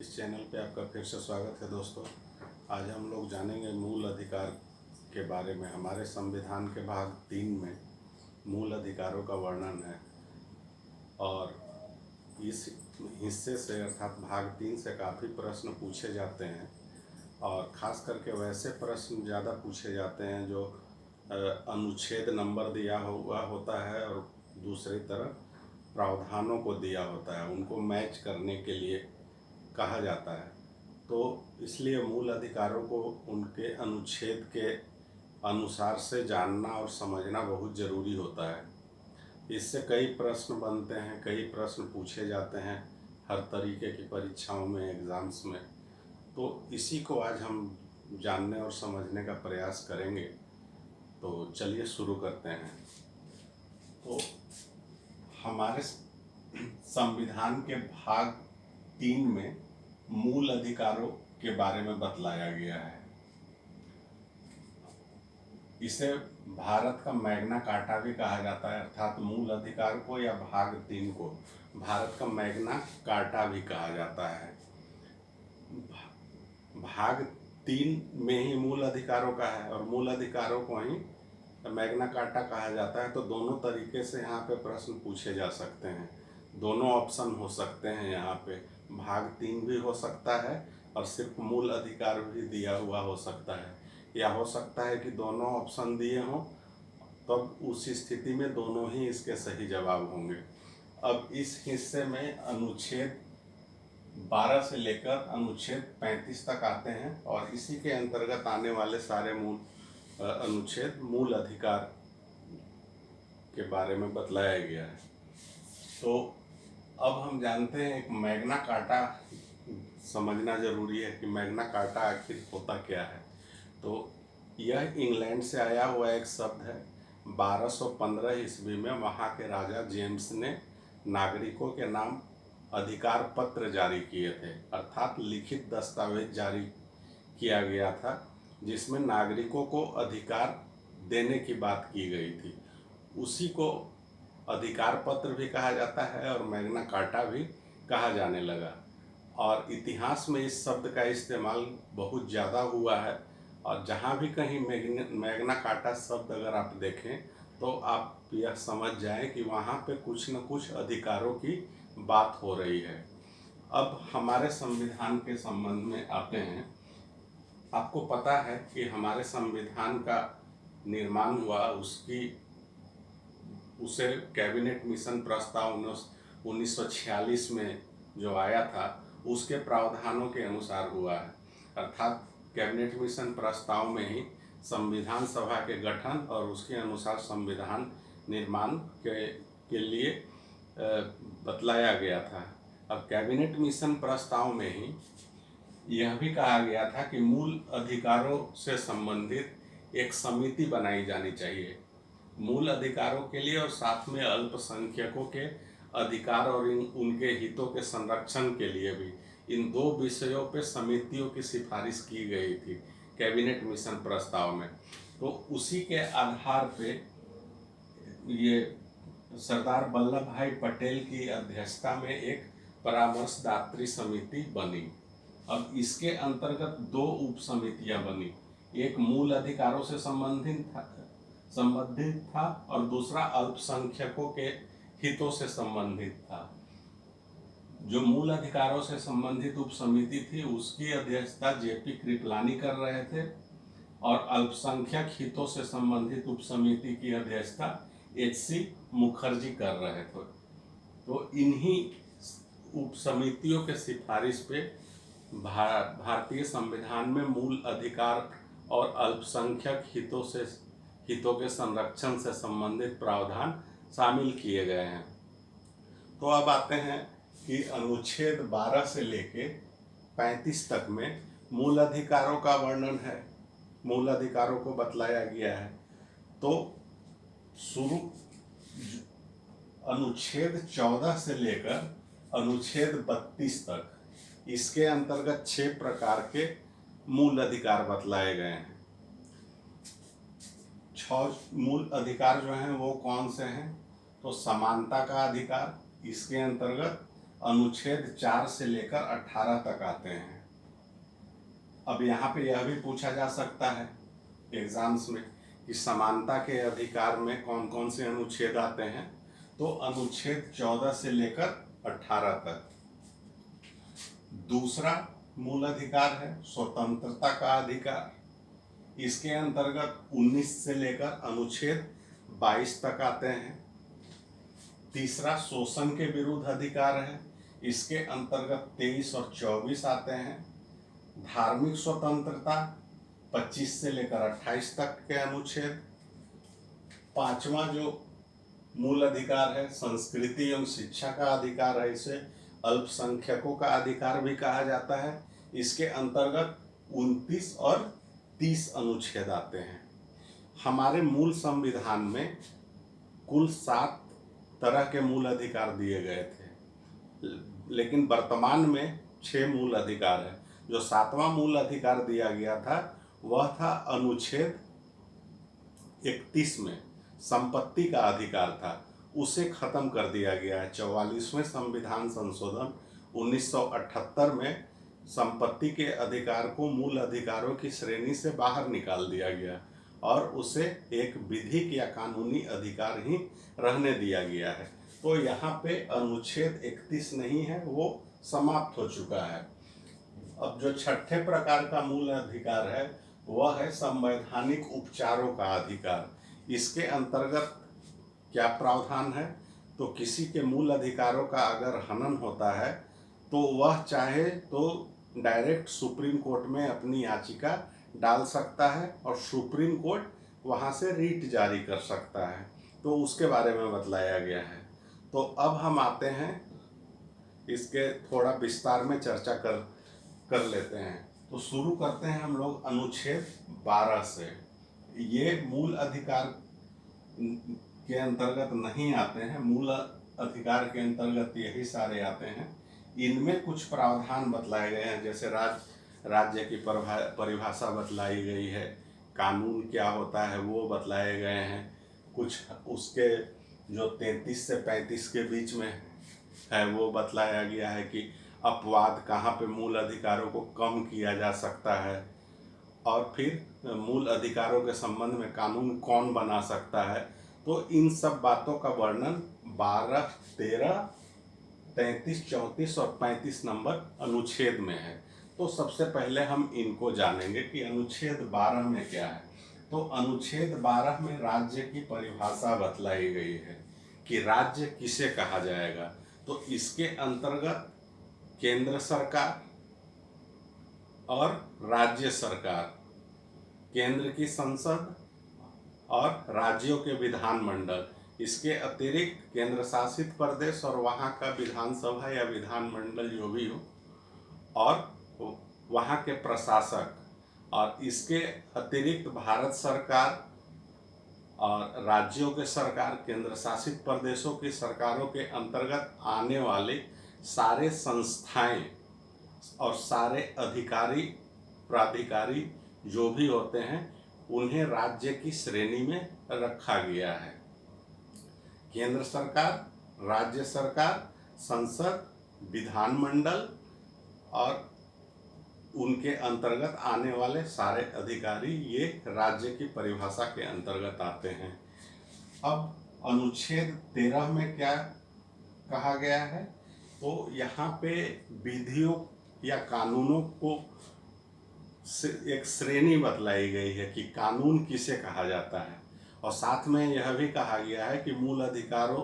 इस चैनल पे आपका फिर से स्वागत है दोस्तों। आज हम लोग जानेंगे मूल अधिकार के बारे में। हमारे संविधान के भाग 3 में मूल अधिकारों का वर्णन है और इस हिस्से से अर्थात भाग 3 से काफ़ी प्रश्न पूछे जाते हैं और ख़ास करके वैसे प्रश्न ज़्यादा पूछे जाते हैं जो अनुच्छेद नंबर दिया हुआ होता है और दूसरी तरफ प्रावधानों को दिया होता है, उनको मैच करने के लिए कहा जाता है। तो इसलिए मूल अधिकारों को उनके अनुच्छेद के अनुसार से जानना और समझना बहुत ज़रूरी होता है। इससे कई प्रश्न बनते हैं, कई प्रश्न पूछे जाते हैं हर तरीके की परीक्षाओं में, एग्ज़ाम्स में। तो इसी को आज हम जानने और समझने का प्रयास करेंगे। तो चलिए शुरू करते हैं। तो हमारे संविधान के भाग 3 में मूल अधिकारों के बारे में बतलाया गया है। इसे भारत का मैग्ना कार्टा भी कहा जाता है, अर्थात मूल अधिकार को या भाग 3 को भारत का मैग्ना कार्टा भी कहा जाता है। भाग 3 में ही मूल अधिकारों का है और मूल अधिकारों को ही मैग्ना कार्टा कहा जाता है। तो दोनों तरीके से यहाँ पे प्रश्न पूछे जा सकते हैं, दोनों ऑप्शन हो सकते हैं। यहाँ पे भाग 3 भी हो सकता है और सिर्फ मूल अधिकार भी दिया हुआ हो सकता है, या हो सकता है कि दोनों ऑप्शन दिए हों, तब उस स्थिति में दोनों ही इसके सही जवाब होंगे। अब इस हिस्से में अनुच्छेद 12 से लेकर अनुच्छेद 35 तक आते हैं और इसी के अंतर्गत आने वाले सारे अनुच्छेद मूल अधिकार के बारे में बतलाया गया है। तो अब हम जानते हैं एक मैग्ना कार्टा समझना जरूरी है कि मैग्ना कार्टा आखिर होता क्या है। तो यह इंग्लैंड से आया हुआ एक शब्द है। 1215 ईस्वी में वहाँ के राजा जेम्स ने नागरिकों के नाम अधिकार पत्र जारी किए थे, अर्थात लिखित दस्तावेज जारी किया गया था जिसमें नागरिकों को अधिकार देने की बात की गई थी। उसी को अधिकार पत्र भी कहा जाता है और मैग्ना कार्टा भी कहा जाने लगा। और इतिहास में इस शब्द का इस्तेमाल बहुत ज़्यादा हुआ है और जहाँ भी कहीं मैग्ना कार्टा शब्द अगर आप देखें तो आप यह समझ जाएं कि वहाँ पे कुछ न कुछ अधिकारों की बात हो रही है। अब हमारे संविधान के संबंध में आते हैं। आपको पता है कि हमारे संविधान का निर्माण हुआ उसे कैबिनेट मिशन प्रस्ताव 1946 में जो आया था उसके प्रावधानों के अनुसार हुआ है। अर्थात कैबिनेट मिशन प्रस्ताव में ही संविधान सभा के गठन और उसके अनुसार संविधान निर्माण के लिए बतलाया गया था। अब कैबिनेट मिशन प्रस्ताव में ही यह भी कहा गया था कि मूल अधिकारों से संबंधित एक समिति बनाई जानी चाहिए, मूल अधिकारों के लिए और साथ में अल्पसंख्यकों के अधिकार और उनके हितों के संरक्षण के लिए भी। इन दो विषयों पे समितियों की सिफारिश की गई थी कैबिनेट मिशन प्रस्ताव में। तो उसी के आधार पे ये सरदार वल्लभ भाई पटेल की अध्यक्षता में एक परामर्शदात्री समिति बनी। अब इसके अंतर्गत दो उप समितियां बनी, एक मूल अधिकारों से संबंधित था और दूसरा अल्पसंख्यकों के हितों से संबंधित था। जो मूल अधिकारों से संबंधित उप समिति थी उसकी अध्यक्षता जेपी कृपलानी कर रहे थे और अल्पसंख्यक हितों से संबंधित उप समिति की अध्यक्षता एच.सी. मुखर्जी कर रहे थे। तो इन्हीं उप समितियों के सिफारिश पे भारतीय संविधान में मूल अधिकार और अल्पसंख्यक हितों के संरक्षण से संबंधित प्रावधान शामिल किए गए हैं। तो अब आते हैं कि अनुच्छेद 12 से लेके 35 तक में मूल अधिकारों का वर्णन है, मूल अधिकारों को बतलाया गया है। तो शुरू अनुच्छेद 14 से लेकर अनुच्छेद 32 तक इसके अंतर्गत 6 प्रकार के मूल अधिकार बतलाए गए हैं। 6 मूल अधिकार जो हैं वो कौन से हैं? तो समानता का अधिकार, इसके अंतर्गत अनुच्छेद 4 से लेकर 18 तक आते हैं। अब यहाँ पे यह भी पूछा जा सकता है एग्जाम्स में कि समानता के अधिकार में कौन कौन से अनुच्छेद आते हैं। तो अनुच्छेद 14 से लेकर 18 तक। दूसरा मूल अधिकार है स्वतंत्रता का अधिकार। इसके अंतर्गत 19 से लेकर अनुच्छेद 22 तक आते हैं। तीसरा शोषण के विरुद्ध अधिकार है। इसके अंतर्गत 23 और 24 आते हैं। धार्मिक स्वतंत्रता 25 से लेकर 28 तक के अनुच्छेद। पांचवा जो मूल अधिकार है संस्कृति एवं शिक्षा का अधिकार है, इसे अल्पसंख्यकों का अधिकार भी कहा जाता है। इसके अंतर्गत 29 और 30 अनुच्छेद आते हैं। हमारे मूल संविधान में कुल 7 तरह के मूल अधिकार दिए गए थे, लेकिन वर्तमान में 6 मूल अधिकार है। जो 7वां मूल अधिकार दिया गया था वह था अनुच्छेद 31 में संपत्ति का अधिकार था, उसे खत्म कर दिया गया है। 44वें संविधान संशोधन 1978 में संपत्ति के अधिकार को मूल अधिकारों की श्रेणी से बाहर निकाल दिया गया और उसे एक विधिक या कानूनी अधिकार ही रहने दिया गया है। तो यहाँ पे अनुच्छेद 31 नहीं है, वो समाप्त हो चुका है। अब जो छठे प्रकार का मूल अधिकार है वह है संवैधानिक उपचारों का अधिकार। इसके अंतर्गत क्या प्रावधान है, तो किसी के मूल अधिकारों का अगर हनन होता है तो वह चाहे तो डायरेक्ट सुप्रीम कोर्ट में अपनी याचिका डाल सकता है और सुप्रीम कोर्ट वहां से रीट जारी कर सकता है। तो उसके बारे में बतलाया गया है। तो अब हम आते हैं इसके थोड़ा विस्तार में चर्चा कर लेते हैं। तो शुरू करते हैं हम लोग अनुच्छेद 12 से। ये मूल अधिकार के अंतर्गत नहीं आते हैं, मूल अधिकार के अंतर्गत यही सारे आते हैं। इनमें कुछ प्रावधान बतलाए गए हैं, जैसे राज्य की परिभाषा बतलाई गई है, कानून क्या होता है वो बतलाए गए हैं। कुछ उसके जो 33 से 35 के बीच में है वो बतलाया गया है कि अपवाद कहाँ पे मूल अधिकारों को कम किया जा सकता है, और फिर मूल अधिकारों के संबंध में कानून कौन बना सकता है। तो इन सब बातों का वर्णन 12, 13, 33, 34 और 35 नंबर अनुच्छेद में है। तो सबसे पहले हम इनको जानेंगे कि अनुच्छेद 12 में क्या है। तो अनुच्छेद 12 में राज्य की परिभाषा बतलाई गई है कि राज्य किसे कहा जाएगा। तो इसके अंतर्गत केंद्र सरकार और राज्य सरकार, केंद्र की संसद और राज्यों के विधानमंडल, इसके अतिरिक्त केंद्र शासित प्रदेश और वहाँ का विधानसभा या विधानमंडल जो भी हो, और वहाँ के प्रशासक, और इसके अतिरिक्त भारत सरकार और राज्यों के सरकार, केंद्र शासित प्रदेशों की सरकारों के अंतर्गत आने वाले सारे संस्थाएं और सारे अधिकारी प्राधिकारी जो भी होते हैं उन्हें राज्य की श्रेणी में रखा गया है। केंद्र सरकार, राज्य सरकार, संसद, विधानमंडल और उनके अंतर्गत आने वाले सारे अधिकारी ये राज्य की परिभाषा के अंतर्गत आते हैं। अब अनुच्छेद 13 में क्या कहा गया है, तो यहाँ पे विधियों या कानूनों को एक श्रेणी बतलाई गई है कि कानून किसे कहा जाता है, और साथ में यह भी कहा गया है कि मूल अधिकारों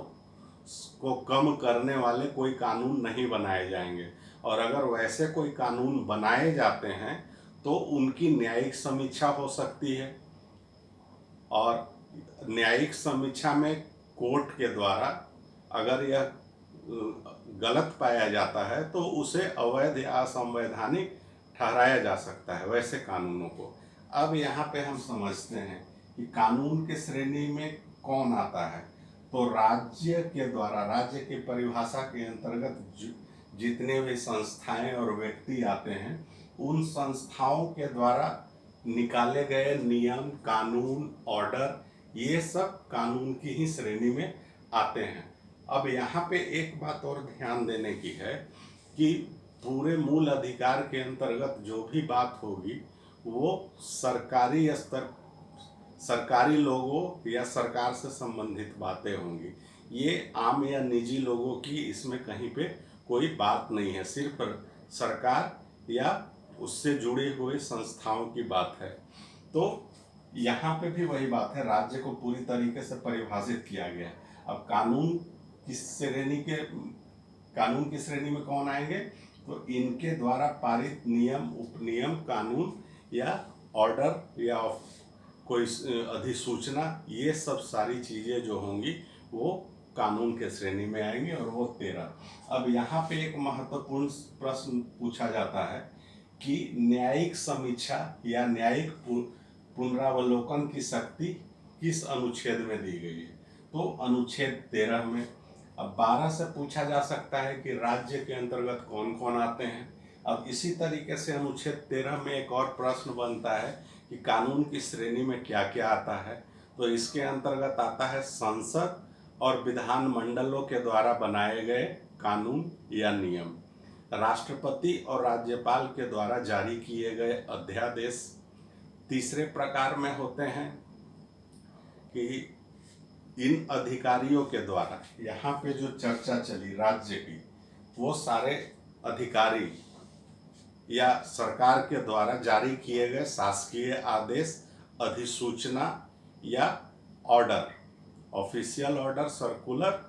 को कम करने वाले कोई कानून नहीं बनाए जाएंगे, और अगर वैसे कोई कानून बनाए जाते हैं तो उनकी न्यायिक समीक्षा हो सकती है, और न्यायिक समीक्षा में कोर्ट के द्वारा अगर यह गलत पाया जाता है तो उसे अवैध या असंवैधानिक ठहराया जा सकता है वैसे कानूनों को। अब यहाँ पे हम समझते हैं कि कानून के श्रेणी में कौन आता है। तो राज्य के द्वारा, राज्य की परिभाषा के अंतर्गत जितने भी संस्थाएं और व्यक्ति आते हैं उन संस्थाओं के द्वारा निकाले गए नियम, कानून, ऑर्डर, ये सब कानून की ही श्रेणी में आते हैं। अब यहाँ पे एक बात और ध्यान देने की है कि पूरे मूल अधिकार के अंतर्गत जो भी बात होगी वो सरकारी स्तर, सरकारी लोगों या सरकार से संबंधित बातें होंगी। ये आम या निजी लोगों की इसमें कहीं पे कोई बात नहीं है, सिर्फ सरकार या उससे जुड़े हुए संस्थाओं की बात है। तो यहाँ पे भी वही बात है, राज्य को पूरी तरीके से परिभाषित किया गया है। अब कानून की श्रेणी में कौन आएंगे? तो इनके द्वारा पारित नियम, उपनियम, कानून या ऑर्डर या कोई अधिसूचना, ये सब सारी चीज़ें जो होंगी वो कानून के श्रेणी में आएंगे, और वो 13। अब यहाँ पे एक महत्वपूर्ण प्रश्न पूछा जाता है कि न्यायिक समीक्षा या न्यायिक पुनरावलोकन की शक्ति किस अनुच्छेद में दी गई है? तो अनुच्छेद 13 में। अब 12 से पूछा जा सकता है कि राज्य के अंतर्गत कौन कौन आते हैं। अब इसी तरीके से अनुच्छेद 13 में एक और प्रश्न बनता है कि कानून की श्रेणी में क्या क्या आता है। तो इसके अंतर्गत आता है संसद और विधान मंडलों के द्वारा बनाए गए कानून या नियम, राष्ट्रपति और राज्यपाल के द्वारा जारी किए गए अध्यादेश। तीसरे प्रकार में होते हैं कि इन अधिकारियों के द्वारा, यहाँ पे जो चर्चा चली राज्य की, वो सारे अधिकारी या सरकार के द्वारा जारी किए गए शासकीय आदेश, अधिसूचना या ऑर्डर, ऑफिशियल ऑर्डर, सर्कुलर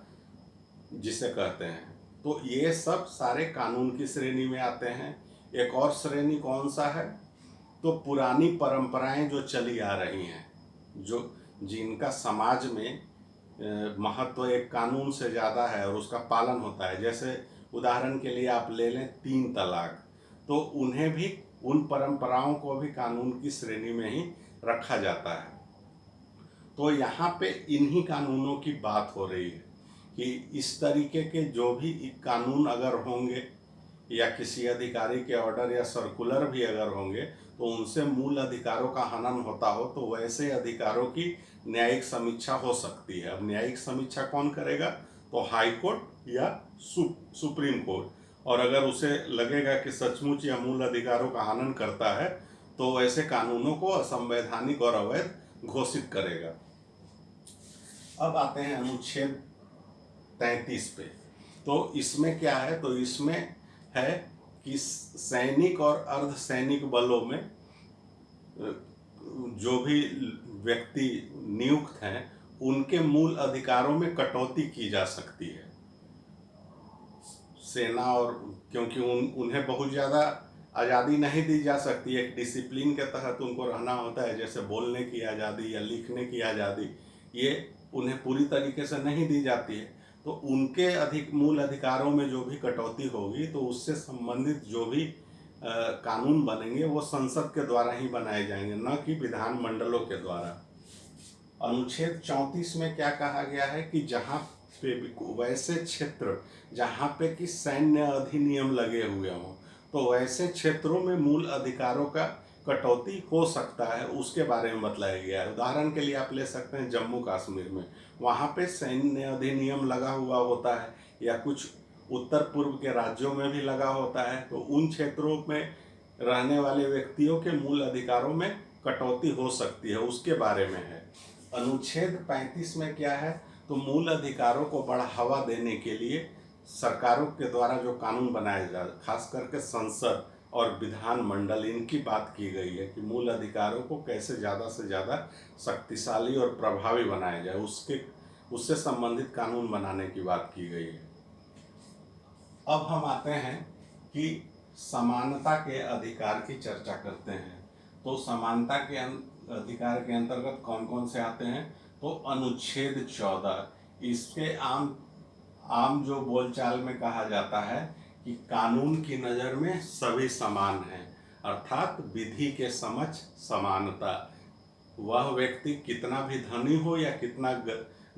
जिसे कहते हैं। तो ये सब सारे कानून की श्रेणी में आते हैं। एक और श्रेणी कौन सा है? तो पुरानी परंपराएं जो चली आ रही हैं, जो जिनका समाज में महत्व एक कानून से ज़्यादा है और उसका पालन होता है। जैसे उदाहरण के लिए आप ले लें 3 तलाक, तो उन्हें भी, उन परंपराओं को भी कानून की श्रेणी में ही रखा जाता है। तो यहाँ पे इन्हीं कानूनों की बात हो रही है कि इस तरीके के जो भी कानून अगर होंगे या किसी अधिकारी के ऑर्डर या सर्कुलर भी अगर होंगे तो उनसे मूल अधिकारों का हनन होता हो, तो वैसे अधिकारों की न्यायिक समीक्षा हो सकती है। अब न्यायिक समीक्षा कौन करेगा? तो हाई कोर्ट या सुप्रीम कोर्ट। और अगर उसे लगेगा कि सचमुच यह मूल अधिकारों का हनन करता है तो ऐसे कानूनों को असंवैधानिक और अवैध घोषित करेगा। अब आते हैं अनुच्छेद 33 पे। तो इसमें क्या है? तो इसमें है कि सैनिक और अर्धसैनिक बलों में जो भी व्यक्ति नियुक्त हैं उनके मूल अधिकारों में कटौती की जा सकती है। सेना और, क्योंकि उन्हें बहुत ज़्यादा आज़ादी नहीं दी जा सकती, एक डिसिप्लिन के तहत उनको रहना होता है, जैसे बोलने की आज़ादी या लिखने की आज़ादी, ये उन्हें पूरी तरीके से नहीं दी जाती है। तो उनके मूल अधिकारों में जो भी कटौती होगी तो उससे संबंधित जो भी कानून बनेंगे वो संसद के द्वारा ही बनाए जाएंगे, न कि विधान मंडलों के द्वारा। अनुच्छेद 34 में क्या कहा गया है कि जहाँ पे वैसे क्षेत्र जहाँ पे कि सैन्य अधिनियम लगे हुए हों, तो वैसे क्षेत्रों में मूल अधिकारों का कटौती हो सकता है, उसके बारे में बतलाया गया है। उदाहरण के लिए आप ले सकते हैं जम्मू कश्मीर में, वहाँ पे सैन्य अधिनियम लगा हुआ होता है, या कुछ उत्तर पूर्व के राज्यों में भी लगा होता है। तो उन क्षेत्रों में रहने वाले व्यक्तियों के मूल अधिकारों में कटौती हो सकती है, उसके बारे में है। अनुच्छेद 35 में क्या है? तो मूल अधिकारों को बढ़ावा देने के लिए सरकारों के द्वारा जो कानून बनाए जाए, खास करके संसद और विधान मंडल, इनकी बात की गई है कि मूल अधिकारों को कैसे ज़्यादा से ज़्यादा शक्तिशाली और प्रभावी बनाया जाए, उससे संबंधित कानून बनाने की बात की गई है। अब हम आते हैं कि समानता के अधिकार की चर्चा करते हैं। तो समानता के अधिकार के अंतर्गत कौन कौन से आते हैं? तो अनुच्छेद 14, इसके आम जो बोलचाल में कहा जाता है कि कानून की नज़र में सभी समान हैं, अर्थात विधि के समक्ष समानता। वह व्यक्ति कितना भी धनी हो या कितना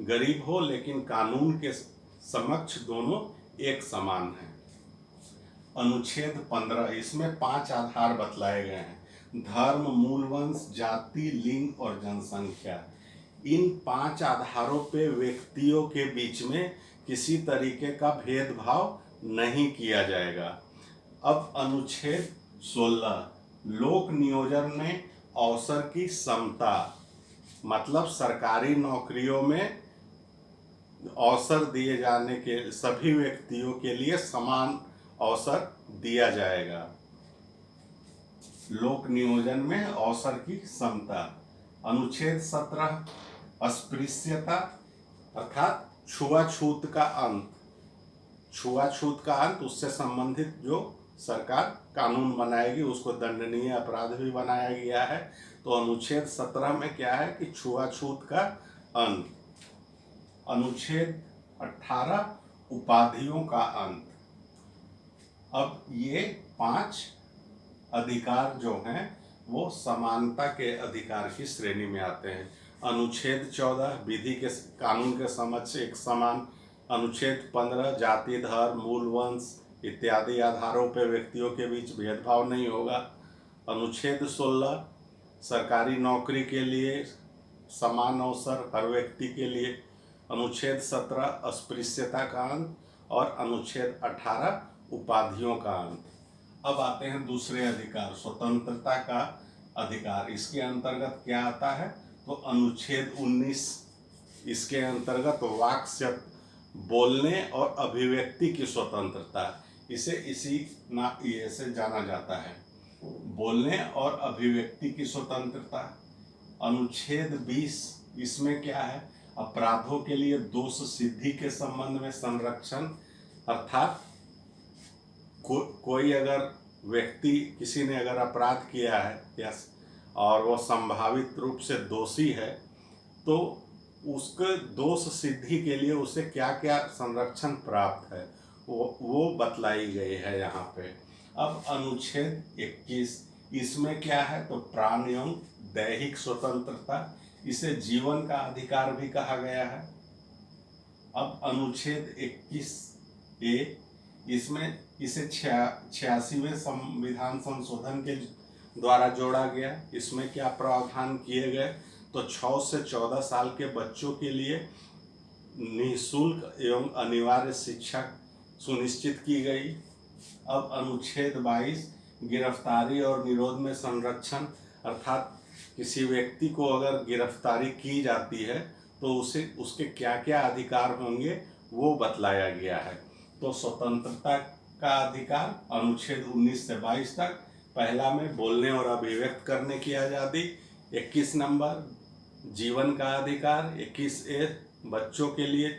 गरीब हो, लेकिन कानून के समक्ष दोनों एक समान हैं। अनुच्छेद 15, इसमें 5 आधार बतलाए गए हैं: धर्म, मूलवंश, जाति, लिंग और जनसंख्या। इन 5 आधारों पे व्यक्तियों के बीच में किसी तरीके का भेदभाव नहीं किया जाएगा। अब अनुच्छेद 16 लोक नियोजन में अवसर की समता, मतलब सरकारी नौकरियों में अवसर दिए जाने के सभी व्यक्तियों के लिए समान अवसर दिया जाएगा। लोक नियोजन में अवसर की समता। अनुच्छेद 17 अस्पृश्यता अर्थात छुआछूत का अंत। छुआछूत का अंत, उससे संबंधित जो सरकार कानून बनाएगी उसको दंडनीय अपराध भी बनाया गया है। तो अनुच्छेद 17 में क्या है कि छुआछूत का अंत। अनुच्छेद 18 उपाधियों का अंत। अब ये 5 अधिकार जो हैं वो समानता के अधिकार की श्रेणी में आते हैं। अनुच्छेद 14 विधि के कानून के समक्ष एक समान। अनुच्छेद 15 जाति, धर्म, मूल वंश इत्यादि आधारों पर व्यक्तियों के बीच भेदभाव नहीं होगा। अनुच्छेद 16 सरकारी नौकरी के लिए समान अवसर हर व्यक्ति के लिए। अनुच्छेद 17 अस्पृश्यता का अंत और अनुच्छेद 18 उपाधियों का अंत। अब आते हैं दूसरे अधिकार, स्वतंत्रता का अधिकार। इसके अंतर्गत क्या आता है? तो अनुच्छेद 19 इसके अंतर्गत वाक् बोलने और अभिव्यक्ति की स्वतंत्रता, इसे इसी ये से जाना जाता है, बोलने और अभिव्यक्ति की स्वतंत्रता। अनुच्छेद 20 इसमें क्या है? अपराधों के लिए दोष सिद्धि के संबंध में संरक्षण, अर्थात कोई अगर व्यक्ति, किसी ने अगर अपराध किया है या और वो संभावित रूप से दोषी है तो उसके दोष सिद्धि के लिए उसे क्या क्या संरक्षण प्राप्त है वो बतलाई गई है यहाँ पे। अब अनुच्छेद 21 इसमें क्या है? तो प्राण एवं दैहिक स्वतंत्रता, इसे जीवन का अधिकार भी कहा गया है। अब अनुच्छेद 21A इसमें इसे 86वें संविधान संशोधन के द्वारा जोड़ा गया। इसमें क्या प्रावधान किए गए? तो 6 से 14 साल के बच्चों के लिए निःशुल्क एवं अनिवार्य शिक्षा सुनिश्चित की गई। अब अनुच्छेद 22 गिरफ्तारी और निरोध में संरक्षण, अर्थात किसी व्यक्ति को अगर गिरफ्तारी की जाती है तो उसे उसके क्या क्या अधिकार होंगे वो बतलाया गया है। तो स्वतंत्रता का अधिकार अनुच्छेद 19 से 22 तक। पहला में बोलने और अभिव्यक्त करने की आज़ादी। 21 नंबर जीवन का अधिकार। 21A बच्चों के लिए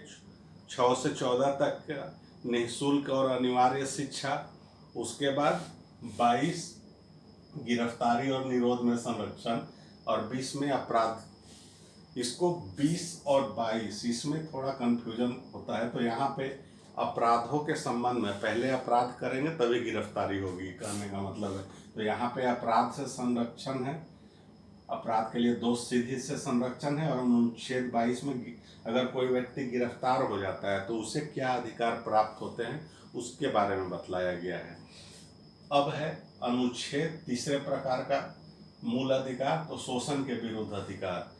6 से 14 तक का निःशुल्क और अनिवार्य शिक्षा। उसके बाद 22 गिरफ्तारी और निरोध में संरक्षण और 20 में अपराध। इसको 20 और 22 इसमें थोड़ा कंफ्यूजन होता है, तो यहाँ पे अपराधों के संबंध में पहले अपराध करेंगे तभी गिरफ्तारी होगी, कहने का मतलब है। तो यहाँ पे अपराध से संरक्षण है, अपराध के लिए दोष सिद्धि से संरक्षण है। और अनुच्छेद 22 में अगर कोई व्यक्ति गिरफ्तार हो जाता है तो उसे क्या अधिकार प्राप्त होते हैं उसके बारे में बतलाया गया है। अब है अनुच्छेद तीसरे प्रकार का मूल अधिकार, तो शोषण के विरुद्ध अधिकार।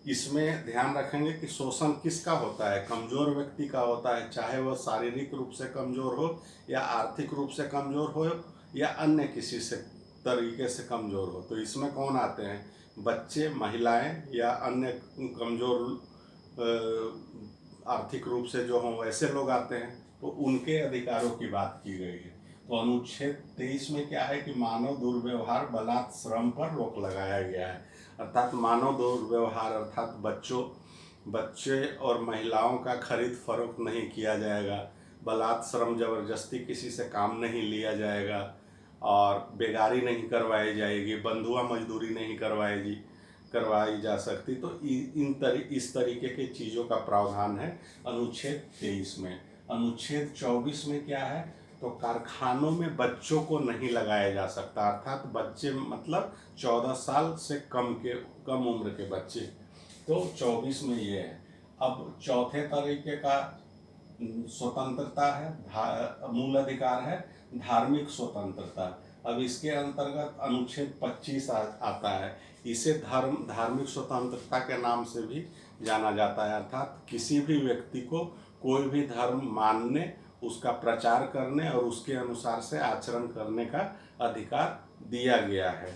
इसमें ध्यान रखेंगे कि शोषण किसका होता है? कमजोर व्यक्ति का होता है, चाहे वह शारीरिक रूप से कमजोर हो या आर्थिक रूप से कमजोर हो या अन्य किसी से तरीके से कमजोर हो। तो इसमें कौन आते हैं? बच्चे, महिलाएं या अन्य कमजोर आर्थिक रूप से जो हों वैसे लोग आते हैं, तो उनके अधिकारों की बात की गई है। तो अनुच्छेद 23 में क्या है कि मानव दुर्व्यवहार, बलात्, श्रम पर रोक लगाया गया है। अर्थात मानव दुर्व्यवहार अर्थात बच्चे और महिलाओं का खरीद फरोख्त नहीं किया जाएगा। बलात्, श्रम, जबरदस्ती किसी से काम नहीं लिया जाएगा और बेगारी नहीं करवाई जाएगी, बंधुआ मजदूरी नहीं करवाई जा सकती। तो इस तरीके की चीज़ों का प्रावधान है अनुच्छेद 23 में। अनुच्छेद 24 में क्या है? तो कारखानों में बच्चों को नहीं लगाया जा सकता, अर्थात बच्चे मतलब 14 साल से कम उम्र के बच्चे। तो 24 में ये है। अब चौथे तरीके का स्वतंत्रता है, मूल अधिकार है धार्मिक स्वतंत्रता। अब इसके अंतर्गत अनुच्छेद 25 आता है। इसे धार्मिक स्वतंत्रता के नाम से भी जाना जाता है, अर्थात किसी भी व्यक्ति को कोई भी धर्म मानने, उसका प्रचार करने और उसके अनुसार से आचरण करने का अधिकार दिया गया है।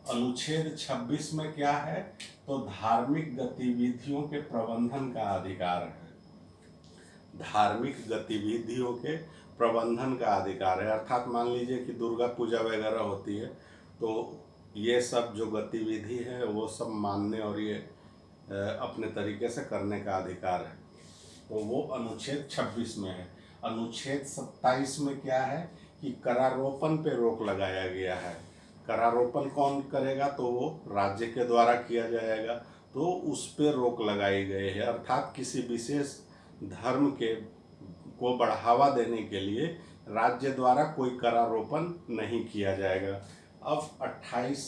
अनुच्छेद 26 में क्या है, तो धार्मिक गतिविधियों के प्रबंधन का अधिकार है। धार्मिक गतिविधियों के प्रबंधन का अधिकार है, अर्थात मान लीजिए कि दुर्गा पूजा वगैरह होती है, तो ये सब जो गतिविधि है वो सब मानने और ये अपने तरीके से करने का अधिकार है, तो वो अनुच्छेद 26 में है। अनुच्छेद 27 में क्या है कि करारोपण पे रोक लगाया गया है। करारोपण कौन करेगा, तो वो राज्य के द्वारा किया जाएगा, तो उस पे रोक लगाई गई है, अर्थात किसी विशेष धर्म के को बढ़ावा देने के लिए राज्य द्वारा कोई करारोपण नहीं किया जाएगा। अब 28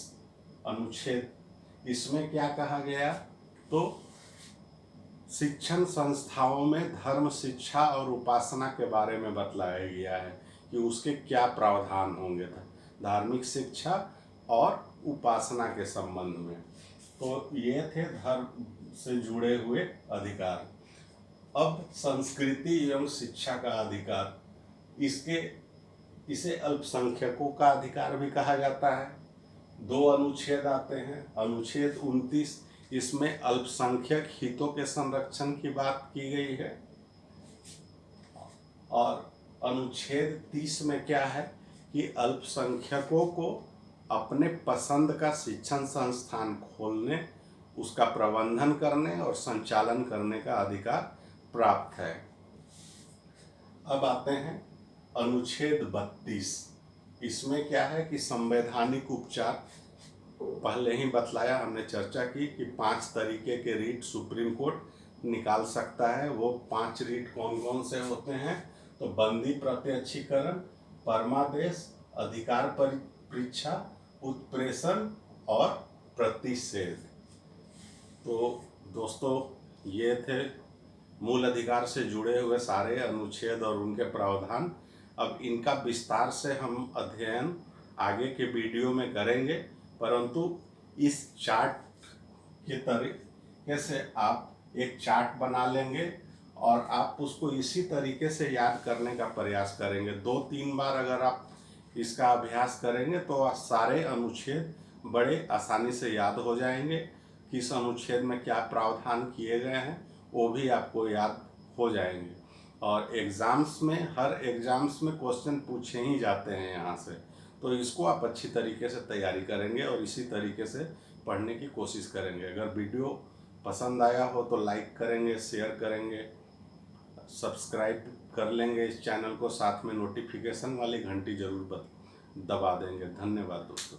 अनुच्छेद, इसमें क्या कहा गया, तो शिक्षण संस्थाओं में धर्म शिक्षा और उपासना के बारे में बतलाया गया है कि उसके क्या प्रावधान होंगे धार्मिक शिक्षा और उपासना के संबंध में। तो ये थे धर्म से जुड़े हुए अधिकार। अब संस्कृति एवं शिक्षा का अधिकार, इसे अल्पसंख्यकों का अधिकार भी कहा जाता है। 2 अनुच्छेद आते हैं। अनुच्छेद 29, इसमें अल्पसंख्यक हितों के संरक्षण की बात की गई है, और अनुच्छेद 30 में क्या है कि अल्पसंख्यकों को अपने पसंद का शिक्षण संस्थान खोलने, उसका प्रबंधन करने और संचालन करने का अधिकार प्राप्त है। अब आते हैं अनुच्छेद 32, इसमें क्या है कि संवैधानिक उपचार, पहले ही बतलाया, हमने चर्चा की कि 5 तरीके के रीट सुप्रीम कोर्ट निकाल सकता है। वो 5 रीट कौन कौन से होते हैं, तो बंदी प्रत्यक्षीकरण, परमादेश, अधिकार परीक्षा, उत्प्रेषण और प्रतिषेध। तो दोस्तों, ये थे मूल अधिकार से जुड़े हुए सारे अनुच्छेद और उनके प्रावधान। अब इनका विस्तार से हम अध्ययन आगे के वीडियो में करेंगे, परंतु इस चार्ट के तरीके से आप एक चार्ट बना लेंगे और आप उसको इसी तरीके से याद करने का प्रयास करेंगे। 2-3 बार अगर आप इसका अभ्यास करेंगे तो सारे अनुच्छेद बड़े आसानी से याद हो जाएंगे। किस अनुच्छेद में क्या प्रावधान किए गए हैं वो भी आपको याद हो जाएंगे। और एग्ज़ाम्स में, हर एग्ज़ाम्स में क्वेश्चन पूछे ही जाते हैं यहाँ से, तो इसको आप अच्छी तरीके से तैयारी करेंगे और इसी तरीके से पढ़ने की कोशिश करेंगे। अगर वीडियो पसंद आया हो तो लाइक करेंगे, शेयर करेंगे, सब्सक्राइब कर लेंगे इस चैनल को, साथ में नोटिफिकेशन वाली घंटी जरूर दबा देंगे। धन्यवाद दोस्तों।